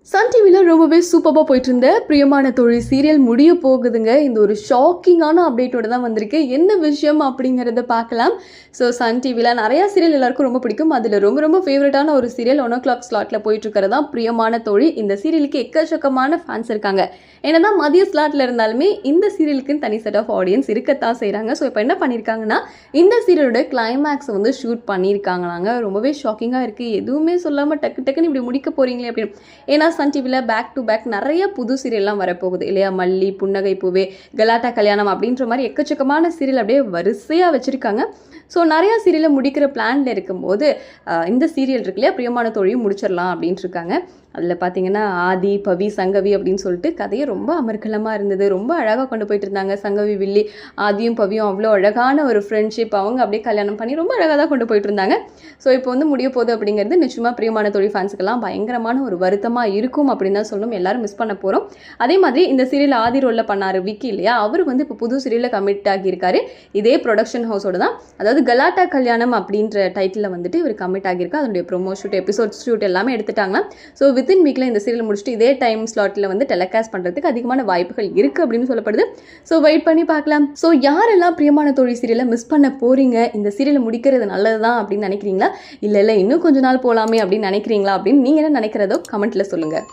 Sun டிவியில் ரொம்பவே சூப்பராக போயிட்டு இருந்த பிரியமான தோழி சீரியல் முடிய போகுதுங்க. இந்த ஒரு ஷாக்கிங்கான அப்டேட்டோட தான் வந்திருக்கு. என்ன விஷயம் அப்படிங்கிறத பார்க்கலாம். ஸோ சன் டிவியில் நிறையா சீரியல் எல்லாருக்கும் ரொம்ப பிடிக்கும். அதில் ரொம்ப ரொம்ப ஃபேவரட்டான ஒரு சீரியல் 1:00 ஸ்லாட்டில் போயிட்டு இருக்கிறது தான் பிரியமான தோழி. இந்த சீரியலுக்கு எக்கச்சக்கமான ஃபேன்ஸ் இருக்காங்க. என்னதான் மதிய ஸ்லாட்டில் இருந்தாலுமே இந்த சீரியலுக்குன்னு தனி செட் ஆஃப் ஆடியன்ஸ் இருக்கத்தான் செய்கிறாங்க. ஸோ இப்போ என்ன பண்ணியிருக்காங்கன்னா, இந்த சீரியலோட கிளைமேக்ஸை வந்து ஷூட் பண்ணியிருக்காங்களாங்க. ரொம்பவே ஷாக்கிங்காக இருக்குது. எதுவுமே சொல்லாமல் டக்கு டக்குன்னு இப்படி முடிக்க போகிறீங்களே அப்படின்னு. ஏன்னா சன் டிவியில் பேக் டு பேக் நிறைய புது சீரியல்லாம் வரப்போகுது இல்லையா? மல்லி, புன்னகை பூவே, கலாட்டா கல்யாணம் அப்படின்ற மாதிரி எக்கச்சக்கமான சீரியல் அப்படியே வரிசையாக வச்சுருக்காங்க. ஸோ நிறையா சீரியலை முடிக்கிற பிளானில் இருக்கும்போது இந்த சீரியல் இருக்கு இல்லையா, பிரியமான தோழியும் முடிச்சிடலாம் அப்படின்ட்டு இருக்காங்க. அதில் பார்த்தீங்கன்னா ஆதி, பவி, சங்கவி அப்படின்னு சொல்லிட்டு கதையை ரொம்ப அமர்க்கலமாக இருந்தது. ரொம்ப அழகாக கொண்டு போயிட்டு இருந்தாங்க. சங்கவி, வில்லி, ஆதியும் பவியும் அவ்வளோ அழகான ஒரு ஃப்ரெண்ட்ஷிப். அவங்க அப்படியே கல்யாணம் பண்ணி ரொம்ப அழகாக தான் கொண்டு போயிட்டு இருந்தாங்க. ஸோ இப்போ வந்து முடிய போகுது அப்படிங்கிறது நிச்சயமாக பிரியமான தோழி ஃபேன்ஸுக்கெல்லாம் பயங்கரமான ஒரு வருத்தமாக இருக்கும் அப்படின்னு தான் சொல்லணும். எல்லாரும் மிஸ் பண்ண போகிறோம். அதே மாதிரி இந்த சீரியல் ஆதி ரோலில் பண்ணார் விக்கி இல்லையா, அவர் வந்து இப்போ புது சீரியலில் கமிட் ஆகியிருக்காரு. இதே ப்ரொடக்ஷன் ஹவுஸோட தான், அதாவது கலாட்டா கல்யாணம் அப்படின்ற டைட்டிலில் வந்துட்டு இவர் கமிட் ஆகியிருக்கா. அதனுடைய ப்ரொமோ ஷூட், எபிசோட் ஷூட் எல்லாமே எடுத்துட்டாங்க. ஸோ வித்தின் வீக்கில் இந்த சீரியல் முடிச்சுட்டு இதே டைம் ஸ்லாட்டில் வந்து டெலிகாஸ்ட் பண்ணுறதுக்கு அதிகமான வாய்ப்புகள் இருக்குது அப்படின்னு சொல்லப்படுது. ஸோ வெயிட் பண்ணி பார்க்கலாம். ஸோ யாரெல்லாம் பிரியமான தோழி சீரியலை மிஸ் பண்ண போகிறீங்க, இந்த சீரியலை முடிக்கிறது நல்லது தான் அப்படின்னு நினைக்கிறீங்களா, இல்லை இன்னும் கொஞ்ச நாள் போகலாமே அப்படின்னு நினைக்கிறீங்களா அப்படின்னு நீங்கள் என்ன நினைக்கிறதோ கமெண்ட்டில் சொல்லுங்கள்.